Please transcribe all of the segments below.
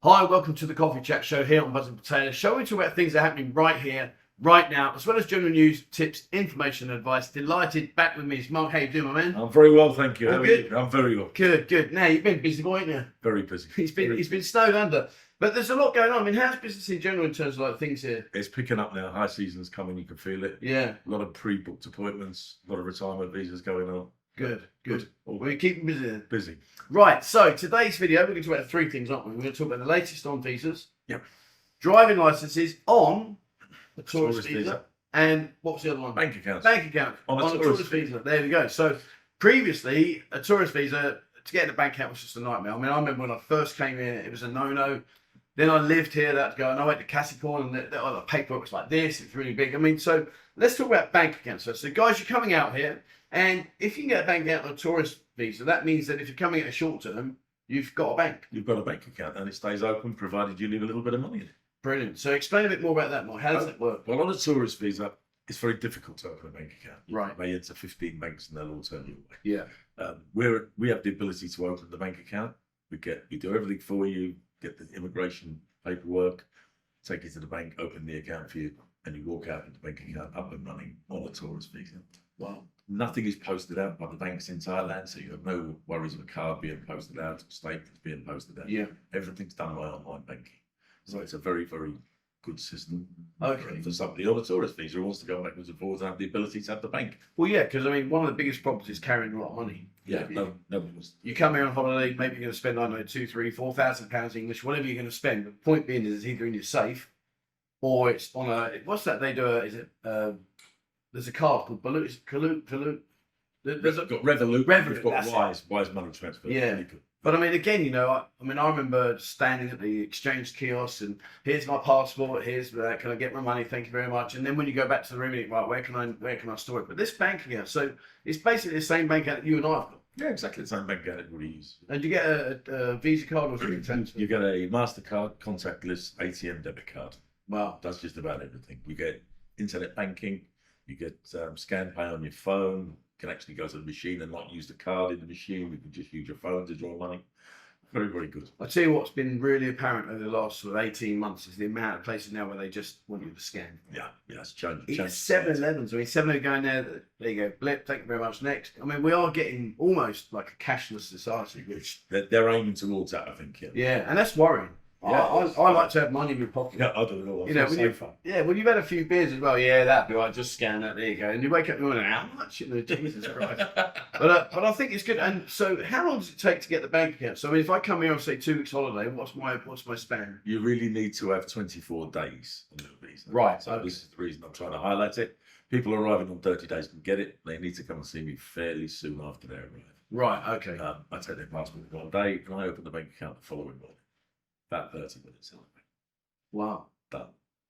Hi, welcome to the Coffee Chat Show here on Buzzin Pattaya. Show we talk about things that are happening right here, right now, as well as general news, tips, information, and advice. Delighted back with me is Mark. How you doing, my man? I'm very well, thank you. All How are good? you? I'm very well. Good. Now you've been busy boy, haven't you? Very busy. He's been snowed under, but there's a lot going on. I mean, how's business in general in terms of like things here? It's picking up now. High season's coming. You can feel it. Yeah, A lot of pre-booked appointments. A lot of retirement visas going on. good. All We're keeping busy then. busy. Right. So today's video, we're going to talk about three things, aren't we? We're going to talk about the latest on visas. Yep. Driving licenses on a tourist Tourist visa. visa. And what was the other one? Bank accounts. Bank account On a tourist tourist visa. There we go. So previously, a tourist visa to get in a bank account was just a nightmare. I mean, I remember when I first came here, it was a no-no. Then I lived here, that go, and I went to Capricorn, and the paperwork was like this. It's really big. I mean, so let's talk about bank accounts. So guys, you're coming out here, and if you can get a bank account on a tourist visa, that means that if you're coming at a short term, you've got a bank. You've got a bank account and it stays open provided you leave a little bit of money in it. Brilliant. So explain a bit more about that, Mike. How does it work? Well, on a tourist visa, it's very difficult to open a bank account. Right. You may enter 15 banks and they'll all turn you away. Yeah. We have the ability to open the bank account. We do everything for you, get the immigration paperwork, take you to the bank, open the account for you, and you walk out with the bank account up and running on a tourist visa. Wow. Nothing is posted out by the banks in Thailand, so you have no worries of a card being posted out, statements being posted out. Yeah. Everything's done by online banking. So it's a very, very good system. Okay. For somebody on a tourist visa who wants to go backwards and forwards and have the ability to have the bank. Well, yeah, because I mean, one of the biggest problems is carrying a lot of money. Yeah, nobody wants. You come here on holiday, maybe you're going to spend, I don't know, £2,000, £3,000 English, whatever you're going to spend. But the point being is it's either in your safe or it's on a, what's that they do? There's a card called Balut. We've got Revolut. We've got Wise Money Transfer. Yeah. Really good. But I mean, again, you know, I remember standing at the exchange kiosk and here's my passport, here's that, can I get my money? Thank you very much. And then when you go back to the room, you think, right, where can I store it? But this bank account, so it's basically the same bank account that you and I have got. Yeah, exactly the same bank account everybody uses. And you get a Visa card or something transfer? You get a MasterCard, contactless ATM debit card. Wow. That's just about everything. You get internet banking, you get scan pay on your phone, you can actually go to the machine and not use the card in the machine. You can just use your phone to draw money. Very, very good. I tell you what's been really apparent over the last sort of 18 months is the amount of places now where they just want you to scan. Yeah, it's changed. Even 7-Elevens. I mean, 7-Eleven going there you go, blip, thank you very much, next. I mean, we are getting almost like a cashless society, which... They're aiming towards that, I think. Yeah, and that's worrying. Yeah, I like to have money in my pocket. Yeah, I don't know. You know, when you've had a few beers as well, yeah, that'd be right, just scan that, there you go. And you wake up in the morning, how much? You know, Jesus Christ. But I think it's good. And so how long does it take to get the bank account? So I mean, if I come here on, say, 2 weeks holiday, what's my span? You really need to have 24 days on the visa. Right. So this is the reason I'm trying to highlight it. People arriving on 30 days can get it. They need to come and see me fairly soon after they arrive. Right, okay. I take their passport one day and I open the bank account the following morning. About 30 minutes. Wow. Done.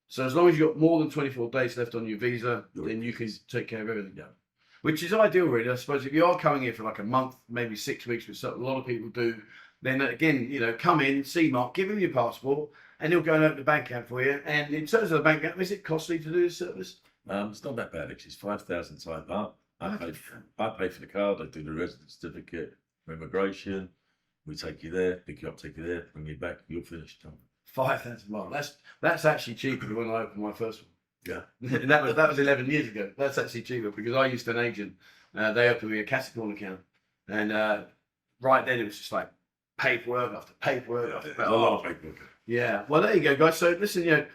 So as long as you've got more than 24 days left on your visa, You're then you can take care of everything. Yeah. Which is ideal, really. I suppose if you are coming here for like a month, maybe 6 weeks, which a lot of people do, then again, you know, come in, see Mark, give him your passport, and he'll go and open the bank account for you. And in terms of the bank account, is it costly to do this service? It's not that bad, actually. It's 5,000 Thai baht. I pay for the card. I do the residence certificate for immigration. We take you there, pick you up, take you there, bring you back. You're finished. 5,000 baht. That's actually cheaper than when I opened my first one. Yeah. that was 11 years ago. That's actually cheaper because I used an agent. They opened me a Capricorn account, and right then it was just like paperwork after paperwork after paperwork. A lot of paperwork. Yeah. Well, there you go, guys. So listen, you know,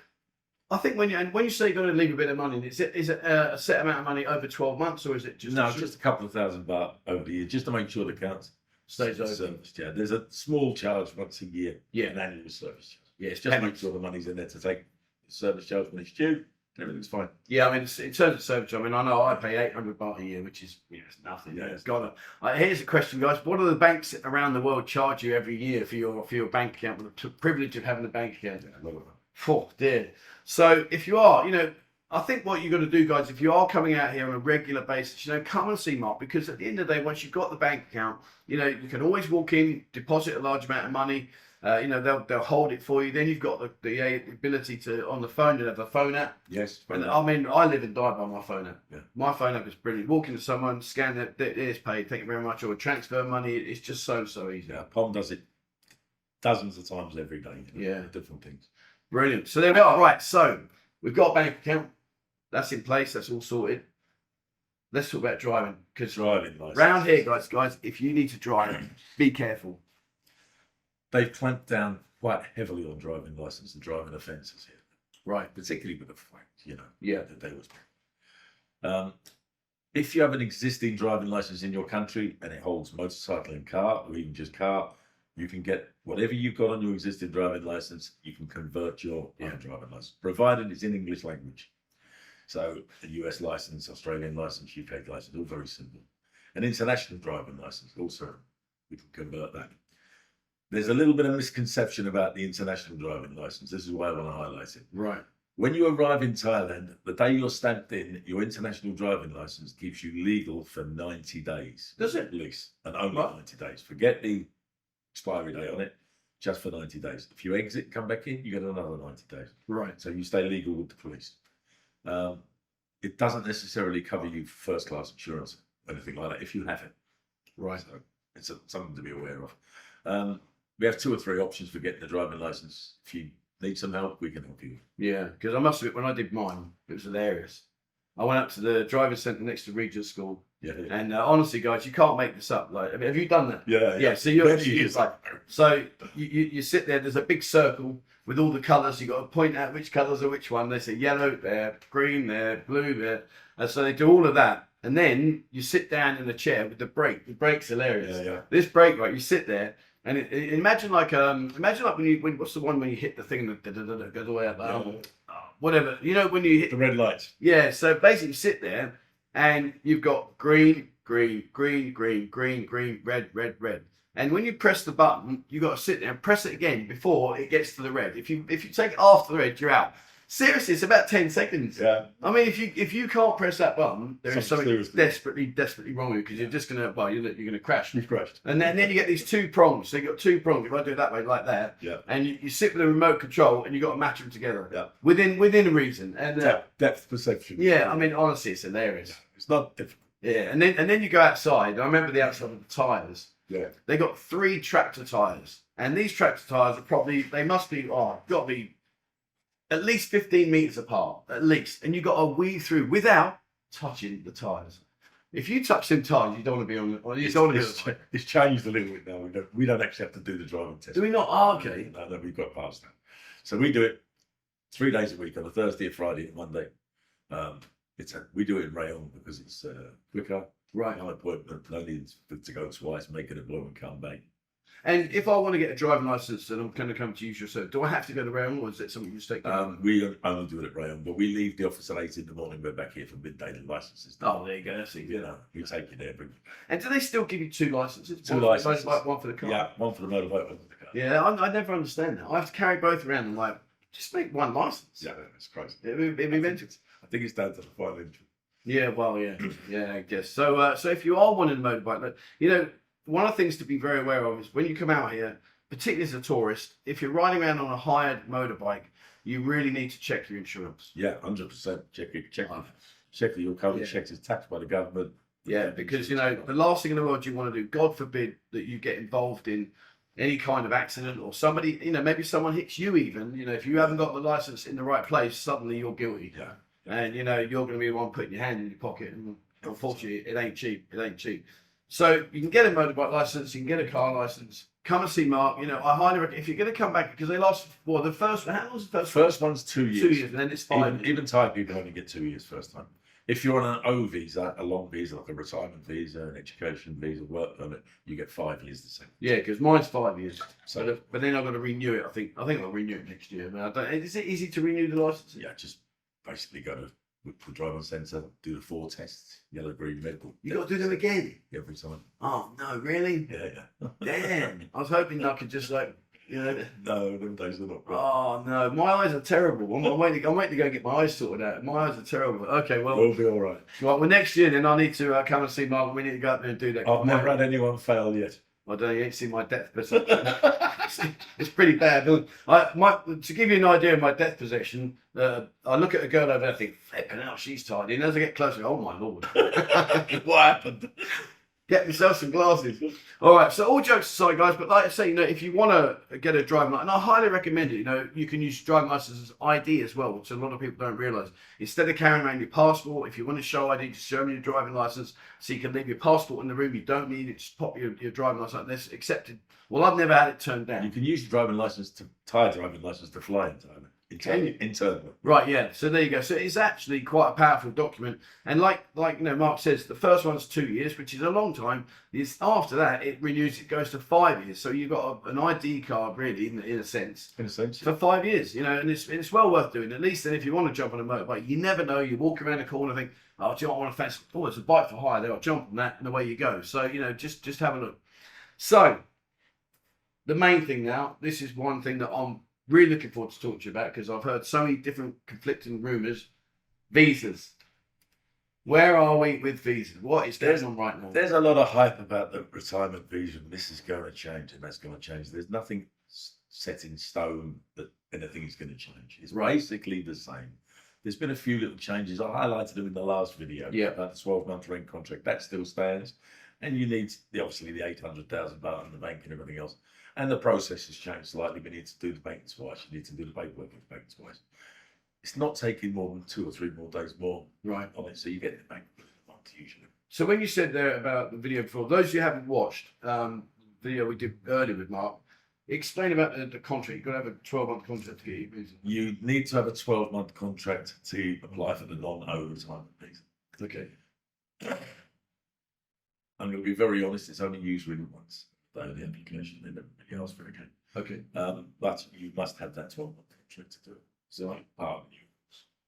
I think when you say you're going to leave a bit of money, is it a set amount of money over 12 months, or is it just just a couple of thousand baht over the year, just to make sure the account stays open? Serviced. Yeah, there's a small charge once a year. Yeah. An annual service charge. Yeah, it's Just make sure the money's in there to take the service charge when it's due. Everything's fine. Yeah, I mean, in terms of service, I mean, I know I pay 800 baht a year, which is, you know, it's nothing. Yeah, It's got here's a question, guys. What do the banks around the world charge you every year for your bank account, with the privilege of having a bank account? Yeah, a lot of them. Oh, dear. So if you are, you know, I think what you've got to do, guys, if you are coming out here on a regular basis, you know, come and see Mark, because at the end of the day, once you've got the bank account, you know, you can always walk in, deposit a large amount of money. You know, they'll hold it for you. Then you've got the ability to, on the phone, to have a phone app. Yes. And I mean, I live and die by my phone app. Yeah. My phone app is brilliant. Walk into someone, scan it, it's paid, thank you very much, or transfer money. It's just so easy. Yeah, Palm does it dozens of times every day. Yeah. Different things. Brilliant. So there we are. Right. So we've got a bank account. That's in place. That's all sorted. Let's talk about driving. Because Driving license. round here, guys, if you need to drive, be careful. They've clamped down quite heavily on driving license and driving offences here. Right. Particularly with the fact, Yeah. that they was. If you have an existing driving license in your country and it holds motorcycle and car, or even just car, you can get whatever you've got on your existing driving license, you can convert your own driving license, provided it's in English language. So a US license, Australian license, UK license, all very simple. An international driving license, also, we can convert that. There's a little bit of misconception about the international driving license. This is why I want to highlight it. Right. When you arrive in Thailand, the day you're stamped in, your international driving license gives you legal for 90 days. Does it? At least, and only 90 days. Forget the expiry date on it, just for 90 days. If you exit, come back in, you get another 90 days. Right. So you stay legal with the police. It doesn't necessarily cover you for first class insurance or anything like that if you have it. Right. So it's something to be aware of. We have 2 or 3 options for getting a driving license. If you need some help, we can help you. Yeah, because I must admit, when I did mine, it was hilarious. I went up to the driving centre next to Regent School, and honestly, guys, you can't make this up. Like, I mean, have you done that? Yeah. So you sit there. There's a big circle with all the colours. You got to point out which colours are which one. They say yellow there, green there, blue there, and so they do all of that. And then you sit down in a chair with the brake. The brake's hilarious. Yeah. This brake, right? You sit there. And imagine like when what's the one when you hit the thing that goes all the way up, whatever, when you hit the red lights. Yeah, so basically you sit there and you've got green, red, red. And when you press the button, you got to sit there and press it again before it gets to the red. If you take it after the red, you're out. Seriously, it's about 10 seconds. Yeah. I mean, if you can't press that button, there is something seriously. desperately wrong with you, because you're just gonna you're gonna crash. You've crashed. And then you get these 2 prongs. So you got 2 prongs. If I do it that way, like that, and you sit with a remote control, and you got to match them together. Yeah. Within a reason. And depth perception. Yeah, I mean, honestly, it's hilarious. Yeah, it's not difficult. Yeah, and then you go outside. I remember the outside of the tyres. Yeah. They got 3 tractor tyres, and these tractor tyres must be got to be at least 15 meters apart, at least, and you got to weave through without touching the tyres. If you touch them tyres, you don't want to be on. You don't want to be. It's changed a little bit now. We don't actually have to do the driving test. Do we not? Oh, okay. No, we've got past that. So we do it 3 days a week, on a Thursday, a Friday, and Monday. We do it in rayon because it's quicker. Right. No appointment, no need to go twice, make an appointment, come back. And if I want to get a driving license and I'm going to come to use your service, do I have to go to rayon, or is it something you just take? We only do it at rayon, but we leave the office at 8 in the morning. We're back here for midday. The licenses. Oh, there you go. That's easy. We take you there. And do they still give you 2 licenses? 2 licenses. One for the car. Yeah, one for the motorbike, one for the car. Yeah, I never understand that. I have to carry both around and just make 1 license. Yeah, it's crazy. It'd be mental. I think it's down to the final entry. Yeah, well, yeah, I guess. So if you are wanting a motorbike, one of the things to be very aware of is when you come out here, particularly as a tourist, if you're riding around on a hired motorbike, you really need to check your insurance. Yeah, 100%. Check that you're covered. Check it's taxed by the government. Yeah, because the last thing in the world you want to do, God forbid, that you get involved in any kind of accident, or somebody, maybe someone hits you even. If you haven't got the license in the right place, suddenly you're guilty. Yeah. And you're going to be the one putting your hand in your pocket, and unfortunately, it ain't cheap. So you can get a motorbike license, you can get a car license. Come and see Mark. I highly recommend, if you're going to come back, because they last. Well, the first. How long's the first? First one's 2 years. 2 years, and then it's 5. Even Thai people only get 2 years first time. If you're on an O visa, a long visa, like a retirement visa, an education visa, work permit, you get 5 years the same. Yeah, because mine's 5 years. So, but then I've got to renew it. I think I'll renew it next year. Is it easy to renew the license? Yeah, just basically go to the driving centre, do the 4 tests, yellow, green, red. You got to do them again every time. Oh no, really? Yeah. Damn! I was hoping I could just No, them days are not good. Oh no, my eyes are terrible. I'm waiting to go get my eyes sorted out. My eyes are terrible. Okay, well, We'll be all right. Well, next year then I need to come and see Mark. We need to go up there and do that. I've never had anyone fail yet. I don't know. You ain't seen my depth perception. It's pretty bad. To give you an idea of my depth perception, I look at a girl over there and think, flipping out, she's tidy. And as I get closer, oh my lord, What happened? Get myself some glasses. All right. So all jokes aside, guys, but like I say, if you want to get a driving license, and I highly recommend it. You can use driving license as ID as well, which a lot of people don't realise. Instead of carrying around your passport, if you want to show ID, just show me your driving license, so you can leave your passport in the room. You don't need it. Just pop your driving license. That's accepted. Well, I've never had it turned down. You can use your driving license to Thai driving license to fly in Thailand. Internally. Right, yeah. So there you go. So it's actually quite a powerful document. And like Mark says, the first one's 2 years, which is a long time. After that, it renews. It goes to 5 years. So you've got an ID card, really, in a sense. In a sense. For 5 years, and it's well worth doing. At least then, if you want to jump on a motorbike, you never know. You walk around the corner and think, oh, do you know what I want to fancy? Oh, it's a bike for hire there. I'll jump on that, and away you go. So just have a look. So the main thing now. This is one thing that I'm really looking forward to talking to you about, because I've heard so many different conflicting rumours. Visas. Where are we with visas? What is going on right now? There's a lot of hype about the retirement visa. This is going to change and that's going to change. There's nothing set in stone that anything is going to change. It's basically the same. There's been a few little changes. I highlighted them in the last video. Yeah. About the 12-month rent contract. That still stands. And you need, obviously, the 800,000 baht in the bank and everything else. And the process has changed slightly. We need to do the bank twice. You need to do the paperwork in the bank twice. It's not taking more than 2 or 3 more days more Right on it. So you get the bank within a month usually. So when you said there about the video before, those you haven't watched, video we did earlier with Mark, explain about the contract. You've got to have a 12-month contract to get your visa. You need to have a 12-month contract to apply for the non-overtime visa. Okay. I'm going to be very honest, it's only used really once. The application, they never really ask for it again. Okay. But you must have that 12-month contract to do it. So part of you.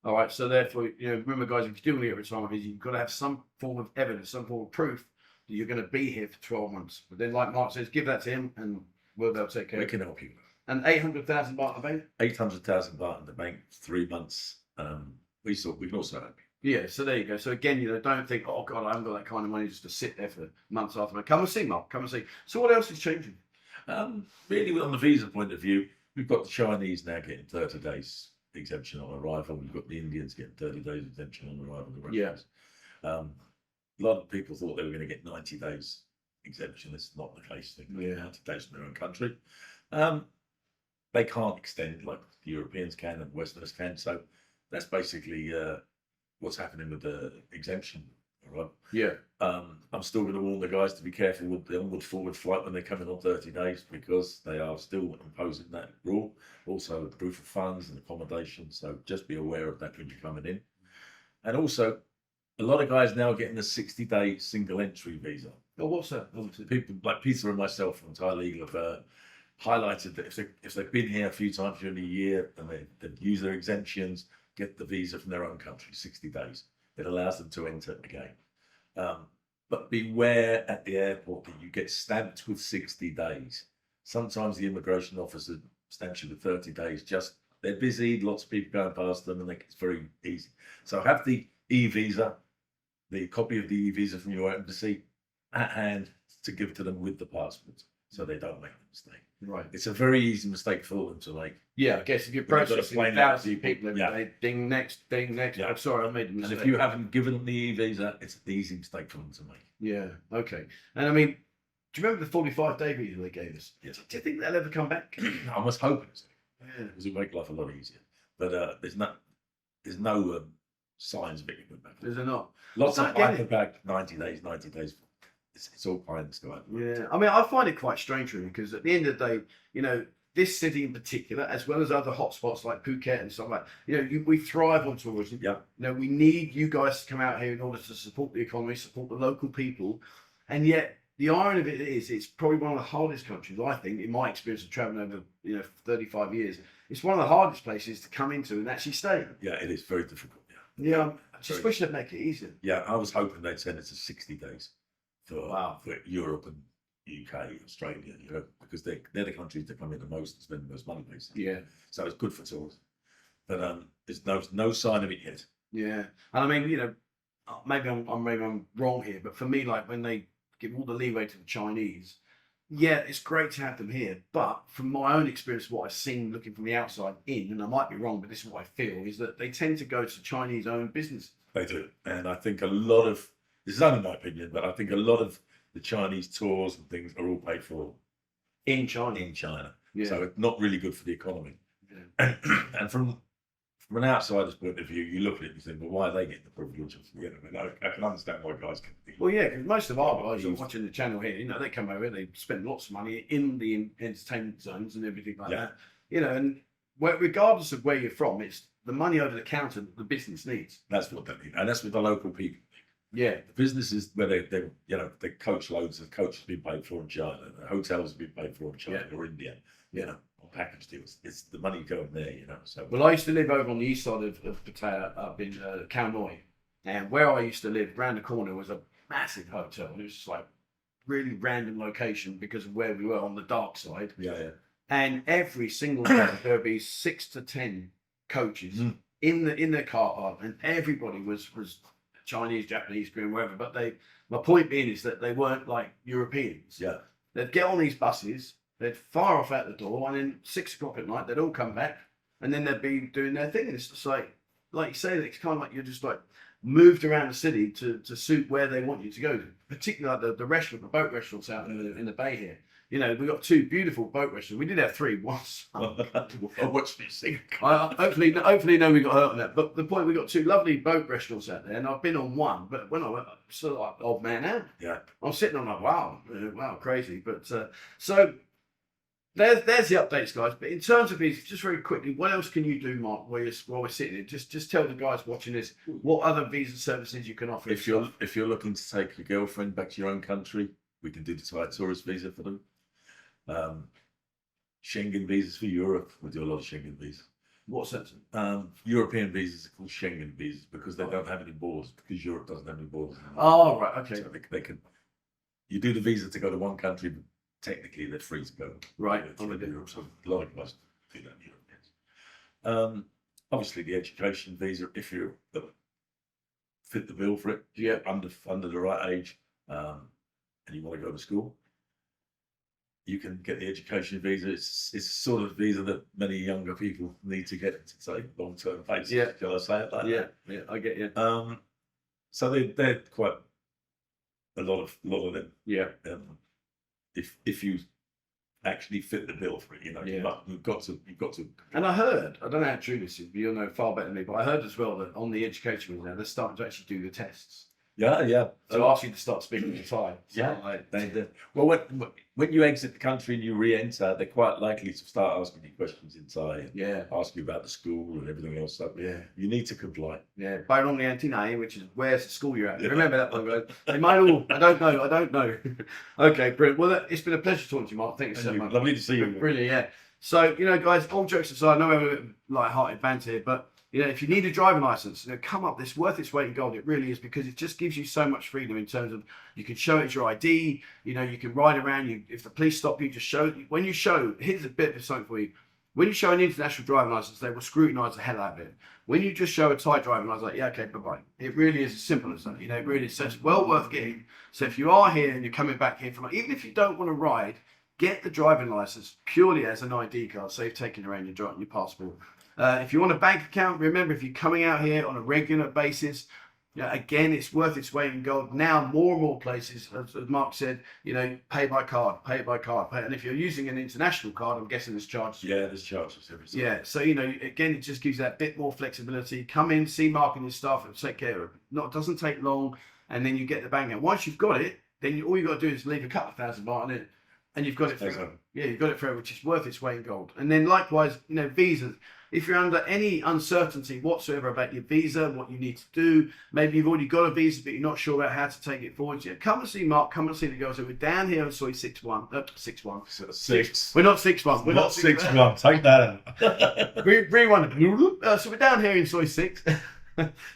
All right. So therefore, remember, guys, if you do want to get a retirement visa, you've got to have some form of evidence, some form of proof that you're going to be here for 12 months. But then, like Mark says, give that to him, and we'll be able to take care. We can help you. And 800,000 baht in the bank. 800,000 baht in the bank, 3 months. We can also help you. Yeah, so there you go. So again, don't think, oh God, I haven't got that kind of money just to sit there for months after. Come and see, Mark. Come and see. So what else is changing? Really, on the visa point of view, we've got the Chinese now getting 30 days exemption on arrival. We've got the Indians getting 30 days exemption on arrival. Yeah. A lot of people thought they were going to get 90 days exemption. It's not the case. They get 90 days in their own country. They can't extend like the Europeans can and Westerners can. So that's basically what's happening with the exemption. All right. Yeah. I'm still going to warn the guys to be careful with the onward forward flight when they're coming on 30 days, because they are still imposing that rule. Also, proof of funds and accommodation. So just be aware of that when you're coming in. And also, a lot of guys now are getting a 60-day single entry visa. Oh, what's that? People like Peter and myself from Thai Legal have highlighted that if they've been here a few times during the year and they've used their exemptions, get the visa from their own country, 60 days. It allows them to enter again. But beware at the airport that you get stamped with 60 days. Sometimes the immigration officer stamps you with 30 days. They're busy, lots of people going past them, and it's very easy. So have the e-visa, the copy of the e-visa from your embassy at hand to give to them with the passport, so they don't make a mistake. Right. It's a very easy mistake for them to make. Yeah, I guess if you're processing thousands of people every day, ding next. Yeah. I'm sorry, I made a mistake. And if you haven't given them the e-visa, it's an easy mistake for them to make. Yeah, okay. And I mean, do you remember the 45-day visa they gave us? Yes. Do you think they'll ever come back? I was hoping so, Yeah. because it would make life a lot easier. But there's no signs of it coming back. Is there not? Lots of Again, hype about 90 days. It's all pie in the sky. Yeah, I mean, I find it quite strange, really, because at the end of the day, this city in particular, as well as other hotspots like Phuket and stuff like that, we thrive on tourism. Yeah. We need you guys to come out here in order to support the economy, support the local people, and yet the irony of it is, it's probably one of the hardest countries, I think, in my experience of traveling over 35 years. It's one of the hardest places to come into and actually stay. Yeah, it is very difficult. Yeah, I just wish they'd make it easier. Yeah, I was hoping they'd send it to 60 days for Europe and UK, Australia, because they're the countries that come in the most and spend the most money, basically. Yeah. So it's good for tourism. But there's no sign of it yet. Yeah. And I mean, maybe I'm wrong here, but for me, like when they give all the leeway to the Chinese, yeah, it's great to have them here. But from my own experience, what I've seen looking from the outside in, and I might be wrong, but this is what I feel, is that they tend to go to Chinese-owned businesses. They do. And I think a lot of, this is only my opinion, but I think a lot of the Chinese tours and things are all paid for In China. in China. Yeah. So it's not really good for the economy. Yeah. And from an outsider's point of view, you look at it and think, well, why are they getting the privilege of, you know, I can understand why guys can think. Well, yeah, because most of our guys are watching the channel here. You know, they come over, they spend lots of money in the entertainment zones and everything like that. You know, and regardless of where you're from, it's the money over the counter that the business needs. That's what they need, and that's what the local people. Yeah, The businesses where they you know, the coach loads of coaches have been paid for in China, the hotels have been paid for in China or India, you know, or package deals. It's the money going there, you know. So well, I used to live over on the east side of Pattaya, up in Khao Noi, and where I used to live, round the corner was a massive hotel. It was just like really random location because of where we were on the dark side. yeah. And every single day there would be 6 to 10 coaches in the car park, and everybody was Chinese, Japanese, Korean, wherever. But my point being is that they weren't like Europeans. Yeah. They'd get on these buses, they'd fire off out the door, and then 6 o'clock at night they'd all come back, and then they'd be doing their thing. And it's just like you say, it's kind of like you're just like moved around the city to suit where they want you to go. Particularly like the restaurant, the boat restaurants out in the bay here. You know, we've got 2 beautiful boat restaurants. We did have 3 once. Watch me sing. Hopefully, no, we got hurt on that. But the point, we got 2 lovely boat restaurants out there, and I've been on one. But when I went, sort of like old man out. Yeah. I'm sitting on like, wow, crazy. But so there's the updates, guys. But in terms of these, just very quickly, what else can you do, Mark, while we're sitting here? Just tell the guys watching this what other visa services you can offer. If you're looking to take your girlfriend back to your own country, we can do the Thai tourist visa for them. Schengen visas for Europe. We do a lot of Schengen visas. What sense? European visas are called Schengen visas because they don't have any borders, because Europe doesn't have any borders. Oh, right, okay. So they can. You do the visa to go to one country, but technically they're free to go. Right. Europe. So a lot of guys do that in Europe. Obviously, the education visa, if you fit the bill for it, Yeah. under the right age, and you want to go to school, you can get the education visa. It's sort of visa that many younger people need to get to take long-term basis. Yeah. Shall I say it like that? Yeah, I get you. So they're quite a lot of them. Yeah. If you actually fit the bill for it, you know, you've got to. And I heard, I don't know how true this is, but you'll know far better than me, but I heard as well that on the education now, they're starting to actually do the tests. Yeah. So ask you to start speaking to Thai. Well, when you exit the country and you re-enter, they're quite likely to start asking you questions in Thai. Yeah. Ask you about the school and everything else. So you need to comply. Yeah. Byron Antina, which is where's the school you're at. Remember that one, guys. They might all. I don't know. Okay, brilliant. Well, it's been a pleasure talking to you, Mark. Thank you so much. Lovely to see you. Brilliant. Yeah. So guys, all jokes aside, I know we're light-hearted banter here, but. If you need a driving license, come up. It's worth its weight in gold. It really is, because it just gives you so much freedom in terms of you can show it your ID. You can ride around. If the police stop you, just show. When you show, here's a bit of something for you. When you show an international driving license, they will scrutinise the hell out of it. When you just show a Thai driving license, like okay, bye. It really is as simple as that. It really is. So it's well worth getting. So if you are here and you're coming back here from, even if you don't want to ride, get the driving license purely as an ID card. Save taking around your passport. If you want a bank account, remember, if you're coming out here on a regular basis, again, it's worth its weight in gold. Now, more and more places, as Mark said, pay by card. And if you're using an international card, I'm guessing there's charges. Yeah, there's charges every time. Yeah, so, again, it just gives that bit more flexibility. Come in, see Mark and his staff, and take care of it. It doesn't take long, and then you get the bank account. Once you've got it, then all you've got to do is leave a couple of $1,000 on it, and you've got it forever. Yeah, you've got it forever, which is worth its weight in gold. And then likewise, visas. If you're under any uncertainty whatsoever about your visa, what you need to do, maybe you've already got a visa, but you're not sure about how to take it forward, come and see Mark, come and see the girls. So we're down here on Soy 61. 61. 6. We're not 61. We're not 61. Take that out. Rewind. So we're down here in Soy 6.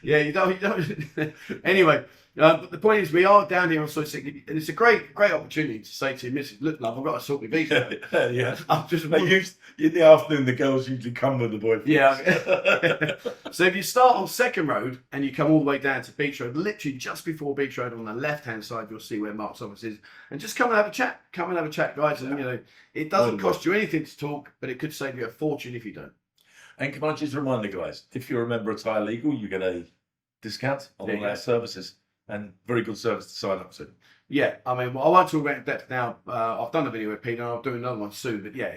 Yeah, you don't. Anyway. But the point is, we are down here on Soy 6, and it's a great opportunity to say to your missus, look, love, I've got to sort my visa. Yeah. I'm just in the afternoon, the girls usually come with the boyfriend. Yeah. So if you start on Second Road and you come all the way down to Beach Road, literally just before Beach Road on the left-hand side, you'll see where Mark's office is. And just come and have a chat. Come and have a chat, guys. And, it doesn't cost you anything to talk, but it could save you a fortune if you don't. And can I just remind the guys, if you're a member of Thai Legal, you get a discount on all our services. and very good service to sign up to. Yeah, I mean, I won't talk about it in depth now. I've done a video with Peter, and I'll do another one soon. But yeah,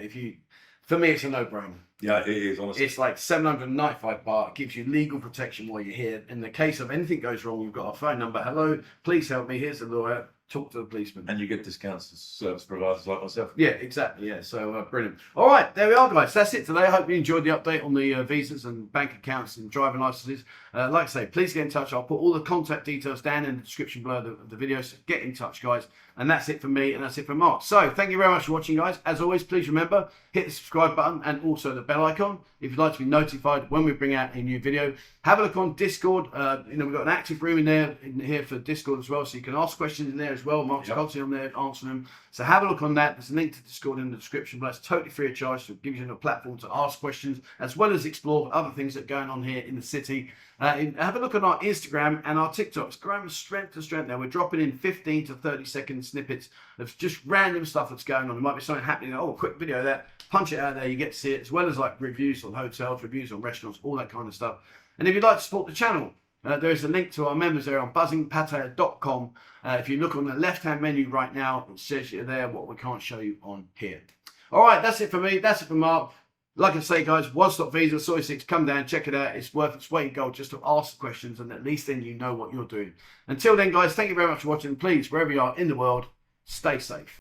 for me, it's a no-brainer. Yeah, it is, honestly. It's like £795. It gives you legal protection while you're here. In the case of anything goes wrong, you've got our phone number. Hello, please help me. Here's the lawyer. Talk to the policeman. And you get discounts to service providers like myself. Yeah, exactly. Yeah, so brilliant. All right, there we are, guys. That's it today. I hope you enjoyed the update on the visas and bank accounts and driving licenses. Like I say, please get in touch. I'll put all the contact details down in the description below the video. So get in touch, guys. And that's it for me, and that's it for Mark. So thank you very much for watching, guys. As always, please remember, hit the subscribe button and also the bell icon if you'd like to be notified when we bring out a new video. Have a look on Discord. We've got an active room in here for Discord as well, so you can ask questions in there as well. Mark's constantly on there answering them. So have a look on that. There's a link to Discord in the description, but it's totally free of charge, so it gives you a platform to ask questions as well as explore other things that are going on here in the city. Have a look at our Instagram and our TikTok. It's growing strength to strength now. We're dropping in 15 to 30-second snippets of just random stuff that's going on. There might be something happening. Oh, a quick video there. Punch it out there. You get to see it, as well as like reviews on hotels, reviews on restaurants, all that kind of stuff. And if you'd like to support the channel, there is a link to our members there on buzzinpattaya.com. If you look on the left-hand menu right now, it says you're there what we can't show you on here. All right, that's it for me. That's it for Mark. Like I say, guys, One Stop Visa, Soy 6, come down, check it out. It's worth its weight in gold just to ask the questions, and at least then you know what you're doing. Until then, guys, thank you very much for watching. Please, wherever you are in the world, stay safe.